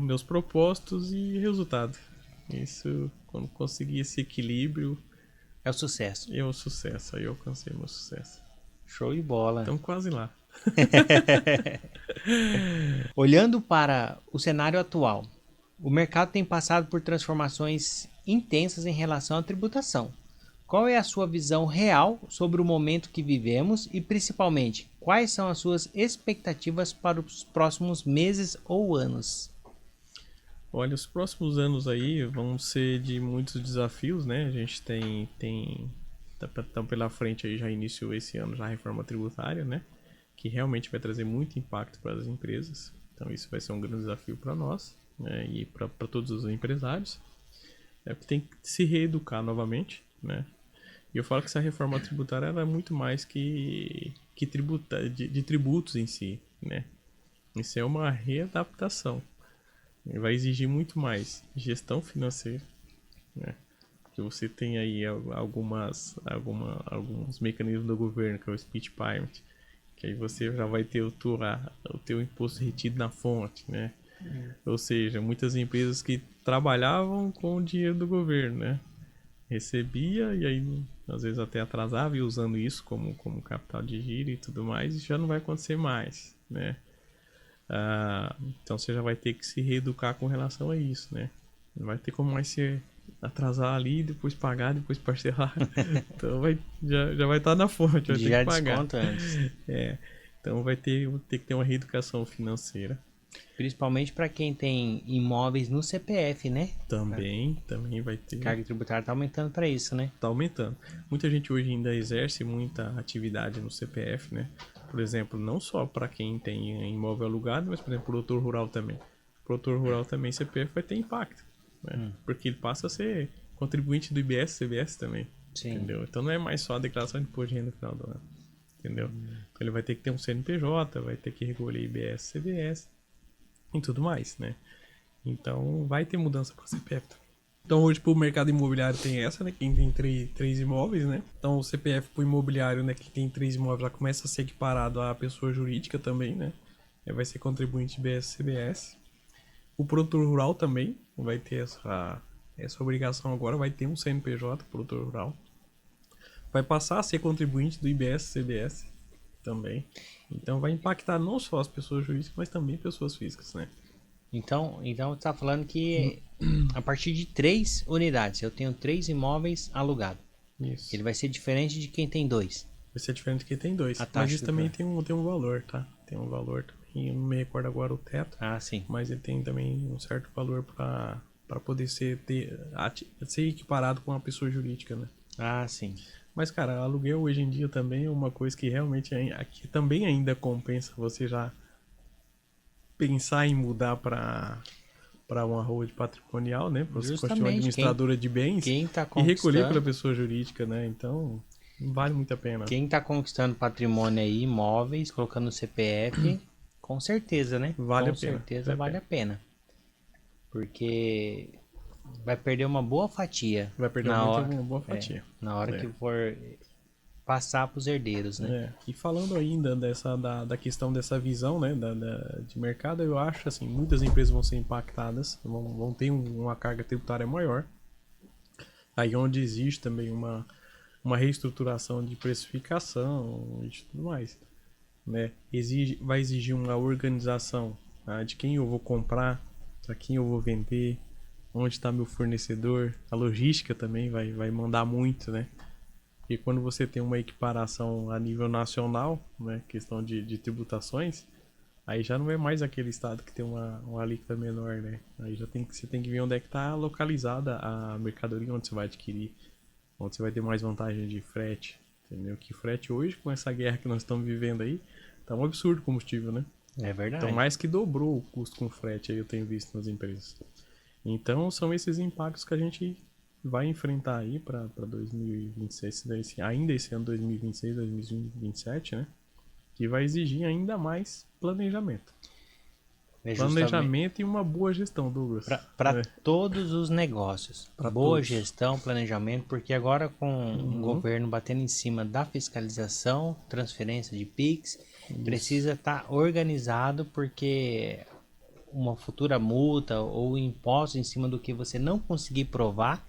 meus propósitos e resultado. Isso, quando conseguir esse equilíbrio... É o sucesso. É o sucesso. Aí eu alcancei meu sucesso. Show de bola. Então quase lá. Olhando para o cenário atual, o mercado tem passado por transformações intensas em relação à tributação. Qual é a sua visão real sobre o momento que vivemos e, principalmente, quais são as suas expectativas para os próximos meses ou anos? Olha, os próximos anos aí vão ser de muitos desafios, né? A gente tá pela frente aí, já iniciou esse ano já a reforma tributária, né? Que realmente vai trazer muito impacto para as empresas. Então isso vai ser um grande desafio para nós, né? E para todos os empresários. É que tem que se reeducar novamente, né? E eu falo que essa reforma tributária ela é muito mais que de tributos em si, né? Isso é uma readaptação. Vai exigir muito mais gestão financeira, né? Que você tem aí alguns mecanismos do governo, que é o split payment, que aí você já vai ter o teu imposto retido na fonte, né? Ou seja, muitas empresas que trabalhavam com o dinheiro do governo, né? Recebia e aí às vezes até atrasava e usando isso como capital de giro e tudo mais, e já não vai acontecer mais, né? Então você já vai ter que se reeducar com relação a isso, né? Não vai ter como mais se atrasar ali, depois pagar, depois parcelar. Então já vai estar na fonte, vai ter Já que pagar. desconta antes. Então vai ter que ter uma reeducação financeira. Principalmente para quem tem imóveis no CPF, né? Também vai ter. A carga tributária tá aumentando para isso, né? Tá aumentando. Muita gente hoje ainda exerce muita atividade no CPF, né? Por exemplo, não só para quem tem imóvel alugado, mas por exemplo, produtor rural também. Produtor rural também, CPF vai ter impacto, né? Porque ele passa a ser contribuinte do IBS, CBS também. Sim. Entendeu? Então não é mais só a declaração de imposto de renda no final do ano. Entendeu? Então ele vai ter que ter um CNPJ, vai ter que recolher IBS, CBS e tudo mais, né? Então vai ter mudança para o CPF também. Então hoje pro mercado imobiliário tem essa, né? Quem tem três imóveis, né? Então o CPF pro imobiliário, né? Quem tem 3 imóveis já começa a ser equiparado à pessoa jurídica também, né? Vai ser contribuinte IBS, CBS. O produtor rural também vai ter essa obrigação agora, vai ter um CNPJ, produtor rural. Vai passar a ser contribuinte do IBS, CBS também. Então vai impactar não só as pessoas jurídicas, mas também pessoas físicas, né? Então você tá falando que a partir de 3 unidades, eu tenho 3 imóveis alugados. Isso. Ele vai ser diferente de quem tem 2. Vai ser diferente de quem tem 2. Mas isso também tem um valor, tá? Tem um valor também. Eu não me recordo agora o teto. Sim. Mas ele tem também um certo valor para poder ser equiparado com uma pessoa jurídica, né? Sim. Mas, cara, aluguel hoje em dia também é uma coisa que realmente aqui também ainda compensa você já pensar em mudar para uma hold patrimonial, né? Para você continuar administradora de bens e recolher pela pessoa jurídica, né? Então, vale muito a pena. Quem tá conquistando patrimônio aí, imóveis, colocando no CPF, com certeza, né? Vale a pena. Com certeza vale a pena. Porque vai perder uma boa fatia. Vai perder uma boa fatia. Na hora que for passar para os herdeiros, né? E falando ainda da questão dessa visão, né, de mercado, eu acho assim, muitas empresas vão ser impactadas, vão ter uma carga tributária maior. Aí onde existe também uma reestruturação de precificação e tudo mais, né? Vai exigir uma organização, tá, de quem eu vou comprar, para quem eu vou vender, onde está meu fornecedor, a logística também vai mandar muito, né? E quando você tem uma equiparação a nível nacional, né, questão de tributações, aí já não é mais aquele estado que tem uma alíquota menor, né? Aí você tem que ver onde é que está localizada a mercadoria onde você vai adquirir, onde você vai ter mais vantagem de frete, entendeu? Que frete hoje, com essa guerra que nós estamos vivendo aí, tá um absurdo o combustível, né? É verdade. Então mais que dobrou o custo com frete aí eu tenho visto nas empresas. Então são esses impactos que a gente vai enfrentar aí para 2026, ainda esse ano 2026, 2027, né? Que vai exigir ainda mais planejamento. Planejamento e uma boa gestão, Douglas. Para todos os negócios. Boa gestão, planejamento, porque agora com o governo batendo em cima da fiscalização, transferência de PIX, precisa estar organizado, porque uma futura multa ou imposto em cima do que você não conseguir provar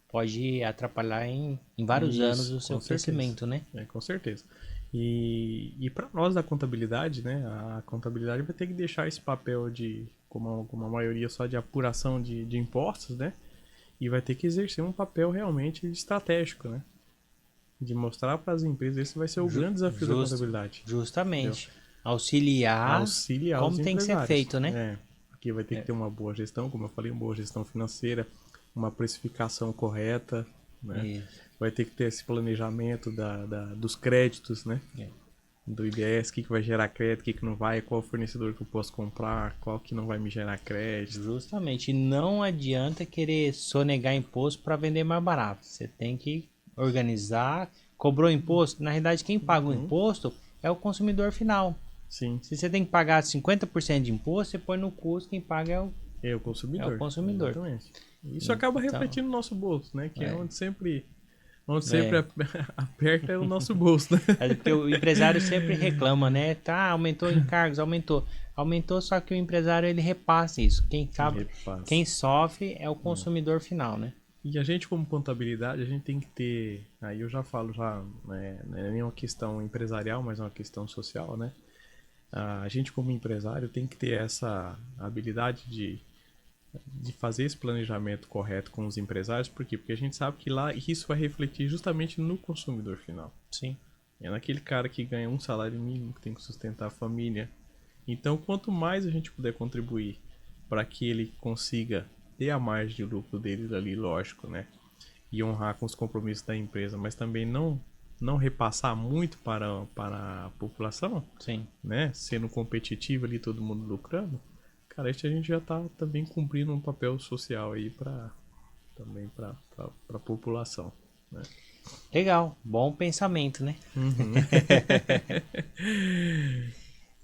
pode atrapalhar em vários anos o seu crescimento, né? Com certeza. E para nós da contabilidade, né? A contabilidade vai ter que deixar esse papel como a maioria só de apuração de impostos, né? E vai ter que exercer um papel realmente estratégico, né? De mostrar para as empresas, esse vai ser o grande desafio da contabilidade. Justamente. Auxiliar como tem que ser feito, né? Porque vai ter que ter uma boa gestão, como eu falei, uma boa gestão financeira, uma precificação correta, né? Isso. Vai ter que ter esse planejamento dos créditos, né? É. Do IBS, o que vai gerar crédito, o que não vai, qual fornecedor que eu posso comprar, qual que não vai me gerar crédito. Justamente. E não adianta querer sonegar imposto para vender mais barato. Você tem que organizar. Cobrou imposto? Na realidade, quem paga o imposto é o consumidor final. Sim, Se você tem que pagar 50% de imposto, você põe no custo, quem paga é o consumidor. É o consumidor. Exatamente. Isso acaba refletindo no nosso bolso, né? Que é onde sempre aperta é o nosso bolso, né? É porque o empresário sempre reclama, né? Tá, aumentou encargos, aumentou. Aumentou, só que o empresário ele repassa isso. Repassa. Quem sofre é o consumidor final, né? E a gente, como contabilidade, a gente tem que ter. Aí eu já falo, né, não é nem uma questão empresarial, mas é uma questão social, né? A gente, como empresário, tem que ter essa habilidade de fazer esse planejamento correto com os empresários. Por quê? Porque a gente sabe que lá isso vai refletir justamente no consumidor final. Sim. É naquele cara que ganha um salário mínimo, que tem que sustentar a família. Então, quanto mais a gente puder contribuir para que ele consiga ter a margem de lucro dele ali, lógico, né? E honrar com os compromissos da empresa, mas também não repassar muito para a população, Sim. né? Sendo competitivo ali, todo mundo lucrando. Cara, a gente já tá também cumprindo um papel social aí para a população, né? Legal. Bom pensamento, né?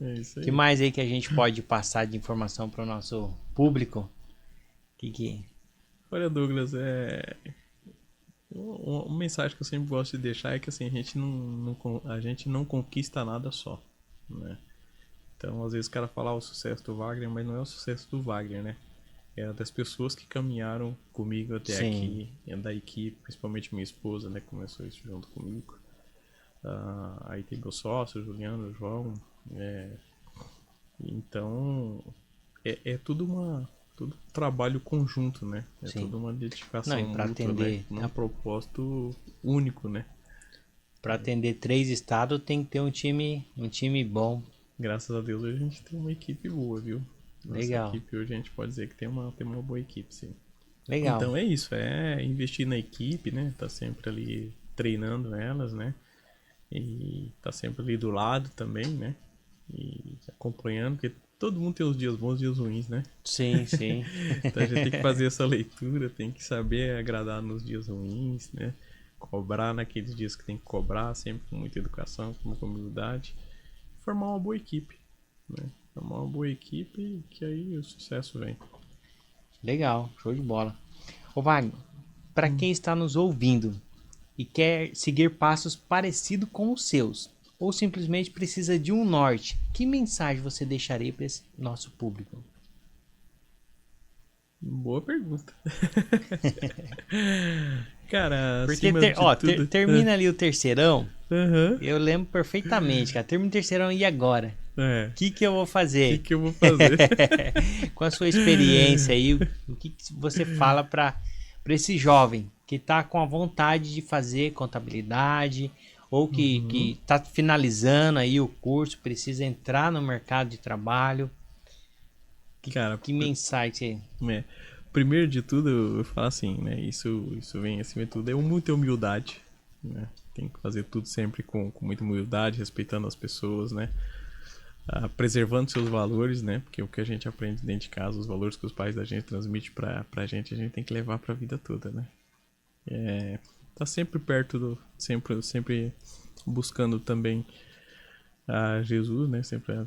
É isso aí. Que mais aí que a gente pode passar de informação para o nosso público? Olha, Douglas, uma mensagem que eu sempre gosto de deixar é que assim, a gente não conquista nada só, né? Então, às vezes o cara fala o sucesso do Wagner, mas não é o sucesso do Wagner, né? É das pessoas que caminharam comigo até aqui, é da equipe, principalmente minha esposa, né? Começou isso junto comigo. Aí tem meu sócio, Juliano, o João. Então, é tudo tudo trabalho conjunto, né? É tudo uma dedicação Não, pra mútua, atender, né? Num propósito único, né? Para atender 3 estados tem que ter um time bom. Graças a Deus a gente tem uma equipe boa, viu? Legal. Nossa equipe hoje a gente pode dizer que tem uma boa equipe, sim. Legal. Então é isso, é investir na equipe, né? Tá sempre ali treinando elas, né? E tá sempre ali do lado também, né? E acompanhando, porque todo mundo tem os dias bons e os dias ruins, né? Sim, sim. Então a gente tem que fazer essa leitura, tem que saber agradar nos dias ruins, né? Cobrar naqueles dias que tem que cobrar, sempre com muita educação, com muita humildade. Formar uma boa equipe, né? Formar uma boa equipe que aí o sucesso vem. Legal, show de bola. Ô Wagner, para quem está nos ouvindo e quer seguir passos parecidos com os seus, ou simplesmente precisa de um norte, que mensagem você deixaria para esse nosso público? Boa pergunta. Cara, Porque acima de tudo... termina ali o terceirão, Uhum. eu lembro perfeitamente, cara. Termina o terceirão e agora? O que eu vou fazer? O que eu vou fazer? Com a sua experiência aí, o que você fala para esse jovem que está com a vontade de fazer contabilidade ou que está finalizando aí o curso, precisa entrar no mercado de trabalho? Cara, que mensagem você... Primeiro de tudo, eu falo assim, né? Isso vem acima de tudo. É muita humildade, né? Tem que fazer tudo sempre com muita humildade, respeitando as pessoas, né? Preservando seus valores, né? Porque o que a gente aprende dentro de casa, os valores que os pais da gente transmitem pra gente, a gente tem que levar pra vida toda, né? Tá sempre perto sempre buscando também a Jesus, né? Sempre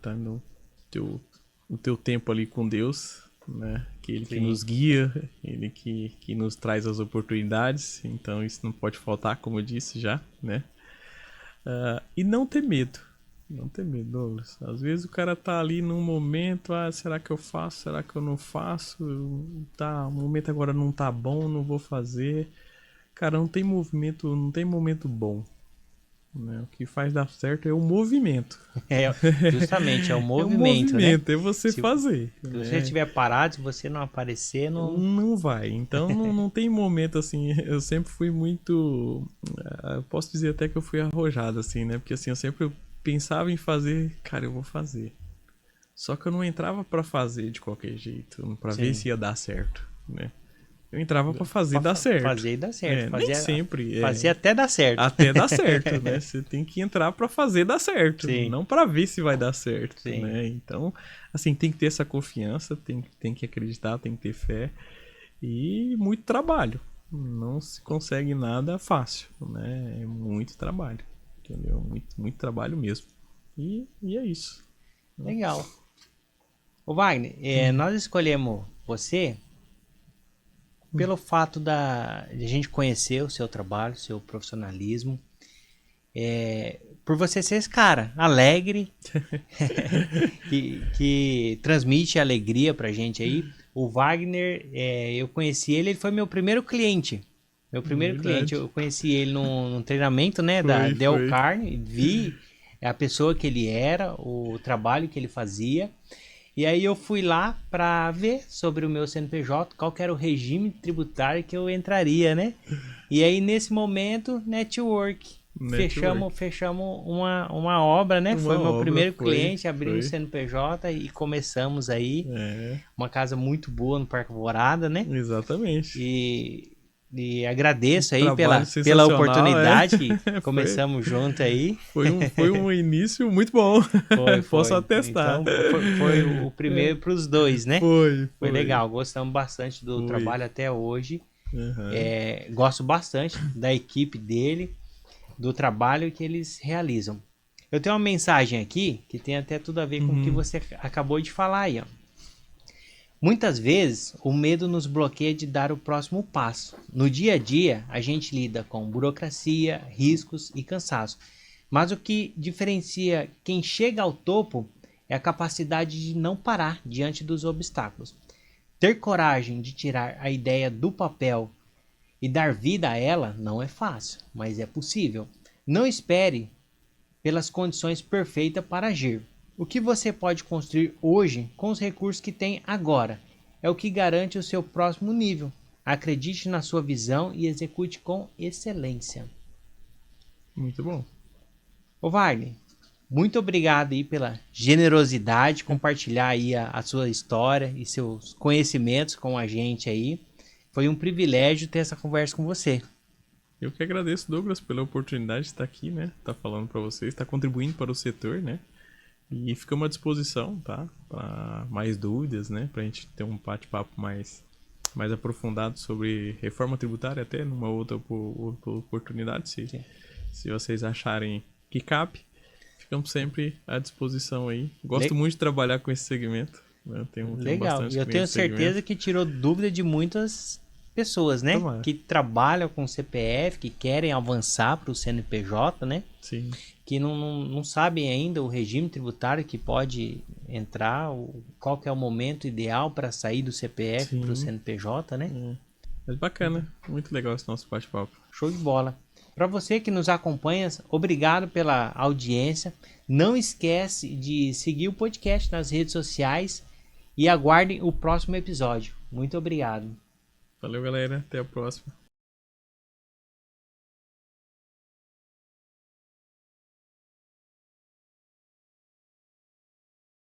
tá no teu tempo ali com Deus, né? Que ele que nos guia, ele que nos traz as oportunidades, então isso não pode faltar, como eu disse já, né? E não ter medo. Não ter medo, Douglas. Às vezes o cara tá ali num momento, será que eu faço? Será que eu não faço? O momento agora não tá bom, não vou fazer. Cara, não tem momento bom. Né? O que faz dar certo é o movimento. Justamente, é o movimento, é o movimento, né? é você fazer. Se você estiver parado, se você não aparecer, não vai. Então não tem momento assim. Eu sempre fui muito. Eu posso dizer até que eu fui arrojado, assim, né? Porque assim, eu sempre pensava em fazer, cara, eu vou fazer. Só que eu não entrava pra fazer de qualquer jeito, pra ver se ia dar certo, né? Eu entrava pra fazer dar certo. Fazer e dar certo. Nem sempre. Fazer até dar certo. Até dar certo, né? Você tem que entrar pra fazer dar certo, Sim. não pra ver se vai dar certo, Sim. né? Então, assim, tem que ter essa confiança, tem que acreditar, tem que ter fé e muito trabalho. Não se consegue nada fácil, né? É muito trabalho, entendeu? Muito trabalho mesmo. E é isso. Legal. Ô Wagner, nós escolhemos você pelo fato de a gente conhecer o seu trabalho, o seu profissionalismo, por você ser esse cara alegre, que transmite alegria pra gente aí. O Wagner, eu conheci ele foi meu primeiro cliente. Verdade. Eu conheci ele num treinamento, né, da Foi. Del Carne, vi a pessoa que ele era, o trabalho que ele fazia. E aí eu fui lá para ver sobre o meu CNPJ, qual que era o regime tributário que eu entraria, né? E aí nesse momento, network. Fechamos uma obra, né? Foi meu primeiro cliente, abrimos o CNPJ e começamos aí. Uma casa muito boa no Parque Alvorada, né? Exatamente. E agradeço aí Trabalho pela oportunidade que começamos junto aí. Foi um início muito bom. Posso atestar. Então, foi o primeiro para os dois, né? Foi legal. Gostamos bastante do trabalho até hoje. Gosto bastante da equipe dele, do trabalho que eles realizam. Eu tenho uma mensagem aqui que tem até tudo a ver com o que você acabou de falar aí, ó. Muitas vezes, o medo nos bloqueia de dar o próximo passo. No dia a dia, a gente lida com burocracia, riscos e cansaço. Mas o que diferencia quem chega ao topo é a capacidade de não parar diante dos obstáculos. Ter coragem de tirar a ideia do papel e dar vida a ela não é fácil, mas é possível. Não espere pelas condições perfeitas para agir. O que você pode construir hoje com os recursos que tem agora é o que garante o seu próximo nível. Acredite na sua visão e execute com excelência. Muito bom. Ô Wagner, muito obrigado aí pela generosidade, compartilhar aí a sua história e seus conhecimentos com a gente aí. Foi um privilégio ter essa conversa com você. Eu que agradeço, Douglas, pela oportunidade de estar aqui, né? Estar falando para vocês, estar contribuindo para o setor, né? E ficamos à disposição, tá? Para mais dúvidas, né? Para a gente ter um bate-papo mais aprofundado sobre reforma tributária, até numa outra oportunidade, se vocês acharem que cabe. Ficamos sempre à disposição aí. Gosto muito de trabalhar com esse segmento. Né? Tenho legal, eu tenho certeza que tirou dúvida de muitas pessoas, né? Tomara. Que trabalham com CPF, que querem avançar para o CNPJ, né? Sim. Que não sabem ainda o regime tributário que pode entrar, qual que é o momento ideal para sair do CPF para o CNPJ, né? Mas bacana, muito legal esse nosso bate-papo. Show de bola. Para você que nos acompanha, obrigado pela audiência. Não esquece de seguir o podcast nas redes sociais e aguardem o próximo episódio. Muito obrigado. Valeu, galera. Até a próxima.